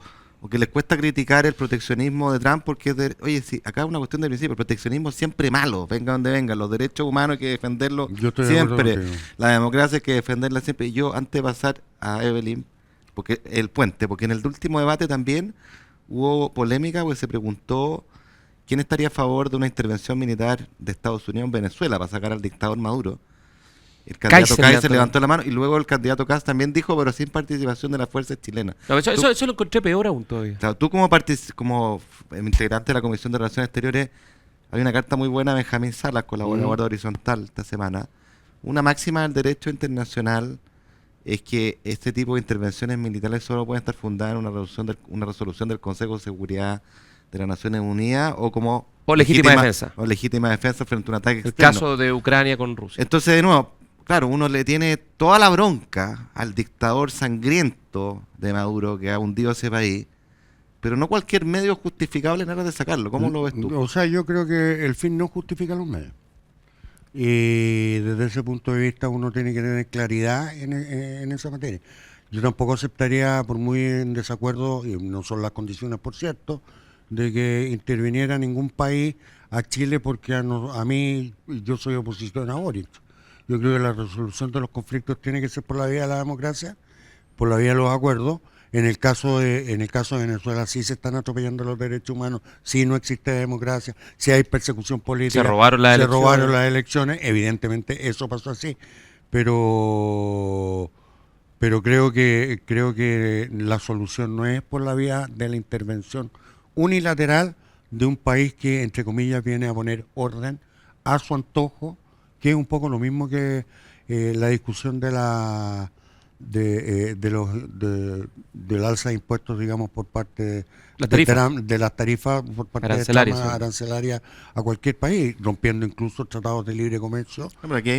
que les cuesta criticar el proteccionismo de Trump porque oye, sí, acá es una cuestión de principio, el proteccionismo es siempre malo, venga donde venga, los derechos humanos hay que defenderlos Yo estoy de acuerdo siempre, contigo. la democracia hay que defenderla siempre. Y yo, antes de pasar a Evelyn, porque en el último debate también hubo polémica porque se preguntó quién estaría a favor de una intervención militar de Estados Unidos en Venezuela para sacar al dictador Maduro. El candidato Kaiser levantó la mano y luego el candidato Kast también dijo, pero sin participación de las fuerzas chilenas. No, eso lo encontré peor aún todavía. Claro, tú como integrante de la Comisión de Relaciones Exteriores, hay una carta muy buena de Benjamín Salas, colaborador de Horizontal esta semana. Una máxima del derecho internacional es que este tipo de intervenciones militares solo pueden estar fundadas en una resolución del Consejo de Seguridad de las Naciones Unidas o legítima defensa. O legítima defensa frente a un ataque El externo. caso de Ucrania con Rusia. Entonces, de nuevo, claro, uno le tiene toda la bronca al dictador sangriento de Maduro que ha hundido ese país, pero no cualquier medio es justificable en aras de sacarlo. ¿Cómo lo ves tú? O sea, yo creo que el fin no justifica los medios. Y desde ese punto de vista uno tiene que tener claridad en esa materia. Yo tampoco aceptaría, por muy en desacuerdo, y no son las condiciones, por cierto, de que interviniera ningún país a Chile porque a mí, yo soy oposición a Boric. Yo creo que la resolución de los conflictos tiene que ser por la vía de la democracia, por la vía de los acuerdos. En el caso de Venezuela sí se están atropellando los derechos humanos, sí no existe democracia, sí hay persecución política, Se robaron las elecciones, evidentemente eso pasó así, pero creo que la solución no es por la vía de la intervención unilateral de un país que, entre comillas, viene a poner orden a su antojo, que es un poco lo mismo que la discusión del alza de impuestos, digamos, por parte de las tarifas por parte arancelarias, de Trump, arancelarias a cualquier país, rompiendo incluso tratados de libre comercio. No, pero aquí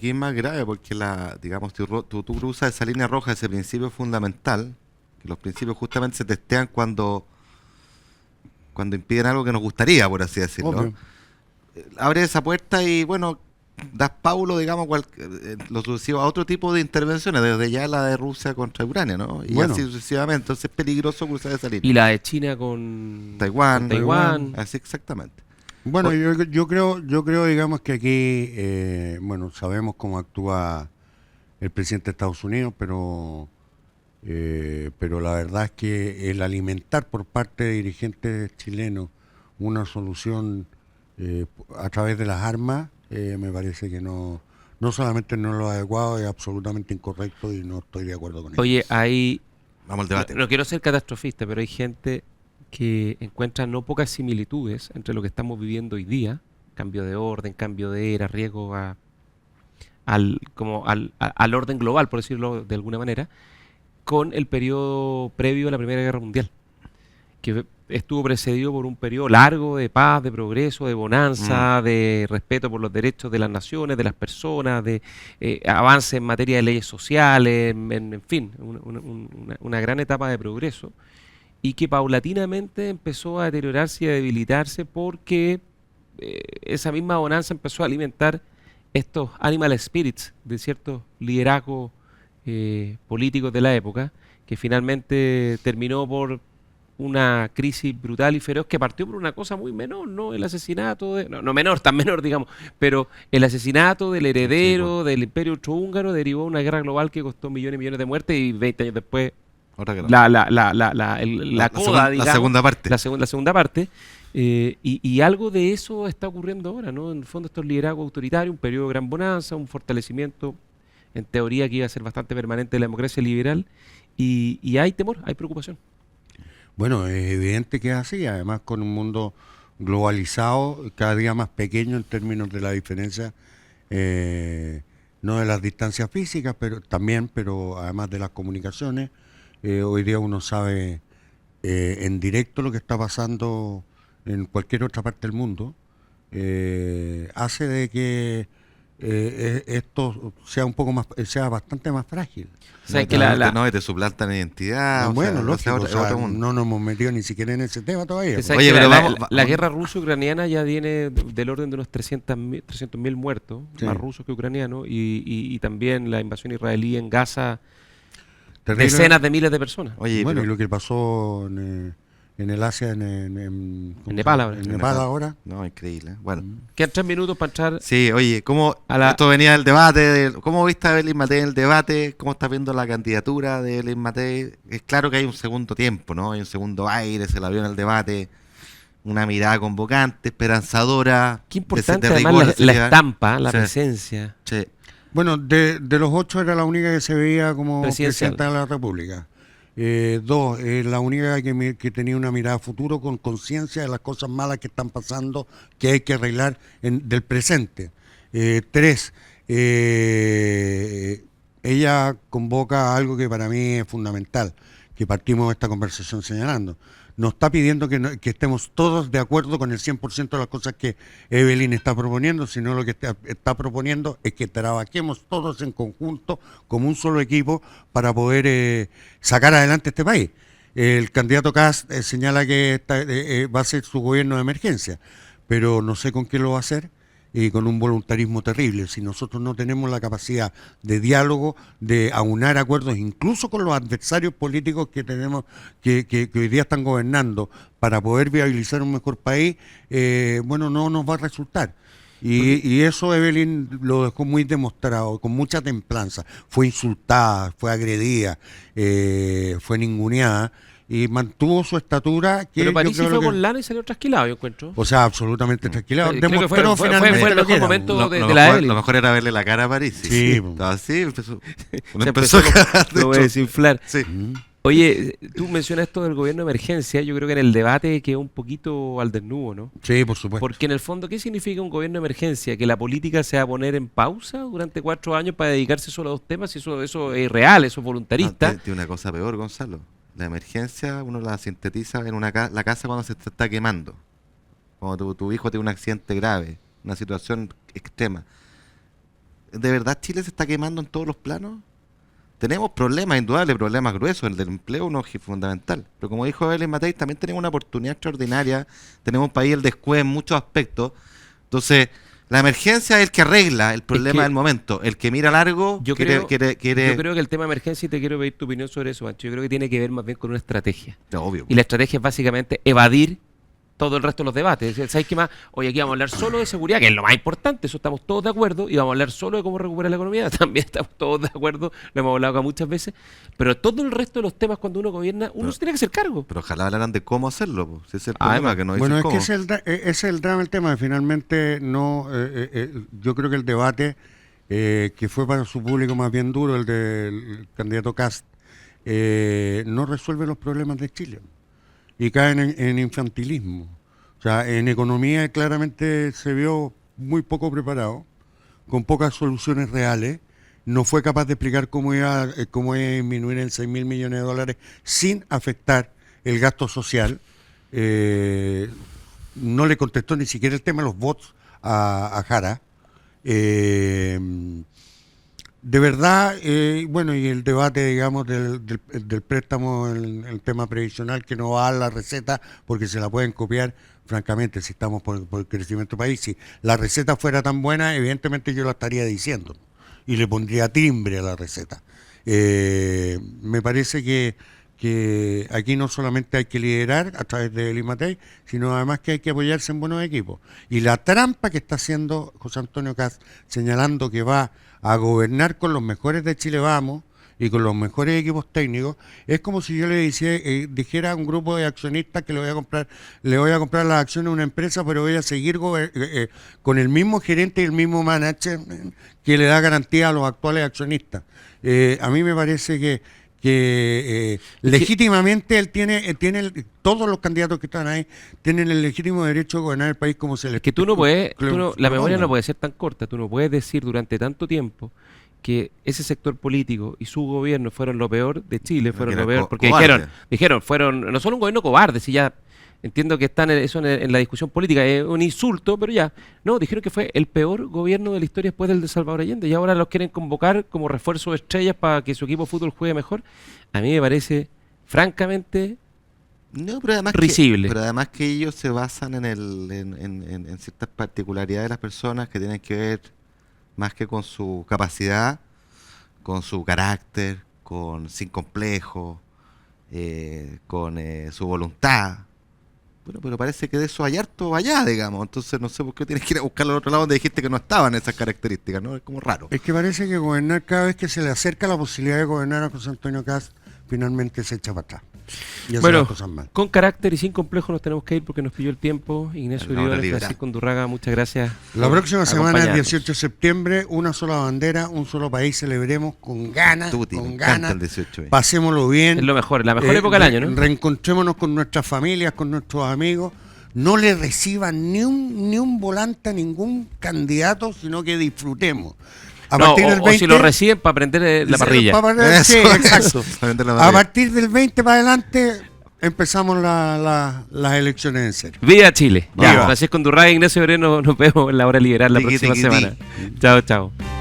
es más grave porque digamos, tú cruzas esa línea roja, ese principio fundamental, que los principios justamente se testean cuando impiden algo que nos gustaría, por así decirlo. Obvio. Abre esa puerta y bueno, das paulo, digamos, lo sucesivo a otro tipo de intervenciones, desde ya la de Rusia contra Ucrania, ¿no? Y Bueno. así sucesivamente. Entonces es peligroso cruzar esa línea. Y la de China con Taiwán. Así exactamente. Bueno, yo creo, digamos, que aquí, bueno, sabemos cómo actúa el presidente de Estados Unidos, pero la verdad es que el alimentar por parte de dirigentes chilenos una solución a través de las armas, me parece que no solamente no es lo adecuado, es absolutamente incorrecto y no estoy de acuerdo con eso. Oye, Vamos al debate. no quiero ser catastrofista, pero hay gente que encuentra no pocas similitudes entre lo que estamos viviendo hoy día, cambio de orden, cambio de era, riesgo al orden global, por decirlo de alguna manera, con el periodo previo a la Primera Guerra Mundial, que estuvo precedido por un periodo largo de paz, de progreso, de bonanza, de respeto por los derechos de las naciones, de las personas, de avance en materia de leyes sociales, en fin, una gran etapa de progreso, y que paulatinamente empezó a deteriorarse y a debilitarse porque esa misma bonanza empezó a alimentar estos animal spirits de ciertos liderazgos políticos de la época, que finalmente terminó por una crisis brutal y feroz que partió por una cosa muy menor, ¿no? El asesinato de, no menor, tan menor, digamos, pero el asesinato del heredero del Imperio Austrohúngaro derivó de una guerra global que costó millones y millones de muertes, y 20 años después Otra que no. la coda, digamos, la segunda parte. la segunda parte. Y algo de eso está ocurriendo ahora, ¿no? En el fondo, estos liderazgos autoritarios, un periodo de gran bonanza, un fortalecimiento, en teoría, que iba a ser bastante permanente de la democracia liberal, y hay temor, hay preocupación. Bueno, es evidente que es así, además con un mundo globalizado, cada día más pequeño en términos de la diferencia, no de las distancias físicas, pero también, pero además de las comunicaciones. Hoy día uno sabe en directo lo que está pasando en cualquier otra parte del mundo, hace de que esto sea un poco más, sea bastante más frágil. O sea, No, que no, te suplantan identidad. Bueno, o sea, lógico, es otro o sea, mundo. no nos hemos metido ni siquiera en ese tema todavía. Pensá Oye, que pero la vamos- guerra ruso-ucraniana ya tiene del orden de unos 300.000 muertos, Sí. más rusos que ucranianos, y también la invasión israelí en Gaza, Terrible. decenas de miles de personas. Oye, Bueno, pero- y lo que pasó en el Asia, ¿cómo Nepal se llama? ahora. En Nepal ahora. No, increíble. Bueno. Quedan 3 minutos para entrar. Sí, oye, ¿cómo A esto venía del debate? ¿Cómo viste a Evelyn Matei en el debate? ¿Cómo estás viendo la candidatura de Evelyn Matei? Es claro que hay un segundo tiempo, ¿no? Hay un segundo aire, se la vio en el debate, una mirada convocante, esperanzadora. Qué importante, de además, rigor, de la seriedad. estampa, la Sí. presencia. Sí. Bueno, de los 8 era la única que se veía como Presidencial. presidenta de la República. Dos, la única que tenía una mirada a futuro con conciencia de las cosas malas que están pasando, que hay que arreglar del presente. Tres, ella convoca algo que para mí es fundamental, que partimos de esta conversación señalando. Nos está pidiendo que estemos todos de acuerdo con el 100% de las cosas que Evelyn está proponiendo, sino lo que está proponiendo es que trabajemos todos en conjunto, como un solo equipo, para poder sacar adelante este país. El candidato Kast señala que va a ser su gobierno de emergencia, pero no sé con qué lo va a hacer, y con un voluntarismo terrible. Si nosotros no tenemos la capacidad de diálogo, de aunar acuerdos, incluso con los adversarios políticos que tenemos, que hoy día están gobernando, para poder viabilizar un mejor país, bueno, no nos va a resultar. Y eso Evelyn lo dejó muy demostrado, con mucha templanza. Fue insultada, fue agredida, fue ninguneada, y mantuvo su estatura. Que Pero yo París sí creo fue que- por lana y salió trasquilado, yo encuentro. O sea, absolutamente tranquilado. Creo que Demostró fue finalmente el lo que mejor era. momento Lo, de lo la mejor, Evelyn. lo mejor era verle la cara a París. Sí. Estaba así, empezó, uno Se empezó empezó a cagar, de lo voy a hecho. desinflar. Sí. Oye, tú mencionas esto del gobierno de emergencia, yo creo que en el debate quedó un poquito al desnudo, ¿no? Sí, por supuesto. Porque en el fondo, ¿qué significa un gobierno de emergencia? ¿Que la política se va a poner en pausa durante 4 años para dedicarse solo a 2 temas? Y eso es real, eso es No, voluntarista. tiene una cosa peor, Gonzalo. La emergencia uno la sintetiza en la casa cuando se te está quemando. Cuando tu hijo tiene un accidente grave, una situación extrema. ¿De verdad Chile se está quemando en todos los planos? Tenemos problemas, indudables, problemas gruesos. El del empleo no es fundamental. Pero como dijo Evelyn Matei, también tenemos una oportunidad extraordinaria. Tenemos un país el descuido en muchos aspectos. Entonces, la emergencia es el que arregla el problema que del momento. El que mira largo Yo quiere... creo que el tema de emergencia, y te quiero pedir tu opinión sobre eso, Pancho, yo creo que tiene que ver más bien con una estrategia. Obvio. Y la estrategia es básicamente evadir todo el resto de los debates. Es decir, ¿sabes qué más? Hoy aquí vamos a hablar solo de seguridad, que es lo más importante, eso estamos todos de acuerdo, y vamos a hablar solo de cómo recuperar la economía, también estamos todos de acuerdo, lo hemos hablado acá muchas veces, pero todo el resto de los temas cuando uno gobierna, uno se tiene que hacer cargo. Pero ojalá hablaran de cómo hacerlo, po. Si ese es el Además, problema, que no Bueno, dicen es que cómo. ese es el drama del tema, que finalmente no, yo creo que el debate, que fue para su público más bien duro, el del candidato Kast, no resuelve los problemas de Chile y caen en infantilismo. O sea, en economía claramente se vio muy poco preparado, con pocas soluciones reales, no fue capaz de explicar cómo iba a disminuir en 6.000 millones de dólares sin afectar el gasto social. No le contestó ni siquiera el tema de los bots a Jara. De verdad, bueno, y el debate, digamos, del préstamo, el tema previsional, que no va a dar la receta porque se la pueden copiar, francamente, si estamos por el crecimiento del país. Si la receta fuera tan buena, evidentemente yo la estaría diciendo y le pondría timbre a la receta. Me parece que aquí no solamente hay que liderar a través de Limatei, sino además que hay que apoyarse en buenos equipos. Y la trampa que está haciendo José Antonio Kast, señalando que va a gobernar con los mejores de Chile Vamos y con los mejores equipos técnicos, es como si yo le dijera a un grupo de accionistas que le voy a comprar las acciones a una empresa, pero voy a seguir con el mismo gerente y el mismo manager que le da garantía a los actuales accionistas. A mí me parece que legítimamente él tiene todos los candidatos que están ahí tienen el legítimo derecho de gobernar el país como se les Que tú no puedes, la memoria no propongan. puede ser tan corta, tú no puedes decir durante tanto tiempo que ese sector político y su gobierno fueron lo peor de Chile, fueron que lo era peor, porque cobarde. fueron no solo un gobierno cobarde, si ya entiendo que están eso en la discusión política, es un insulto, pero ya, no, dijeron que fue el peor gobierno de la historia después del de Salvador Allende, y ahora los quieren convocar como refuerzo de estrellas para que su equipo de fútbol juegue mejor. A mí me parece, francamente, No, pero además risible. pero además que ellos se basan en ciertas particularidades de las personas que tienen que ver más que con su capacidad, con su carácter, sin complejo, con su voluntad. Bueno, pero parece que de eso hay harto allá, digamos. Entonces no sé por qué tienes que ir a buscarlo al otro lado donde dijiste que no estaban esas características, ¿no? Es como raro. Es que parece que gobernar, cada vez que se le acerca la posibilidad de gobernar a José Antonio Kast, finalmente se echa para atrás. Y hace Bueno, las cosas mal. con carácter y sin complejo nos tenemos que ir porque nos pilló el tiempo. Ignacio La hora Uribe, liberal. Francisco Undurraga, muchas gracias. La por próxima semana, el acompañarnos. 18 de septiembre, una sola bandera, un solo país, celebremos con ganas, Tuti, me con encanta ganas, el 18. pasémoslo bien. Es lo mejor, la mejor época del año, ¿no? Reencontrémonos con nuestras familias, con nuestros amigos. No le reciban ni un volante a ningún candidato, sino que disfrutemos. A No, partir del o 20, si lo reciben para prender la parrilla. Sí, exacto. Solamente la A batalla. partir del 20 para adelante empezamos las elecciones en serio. Viva Chile. Ya, Viva. Francisco Undurraga, Ignacio Uribe, nos vemos en la hora liberal la Tiqui, próxima tiqui, semana. Chao, chao.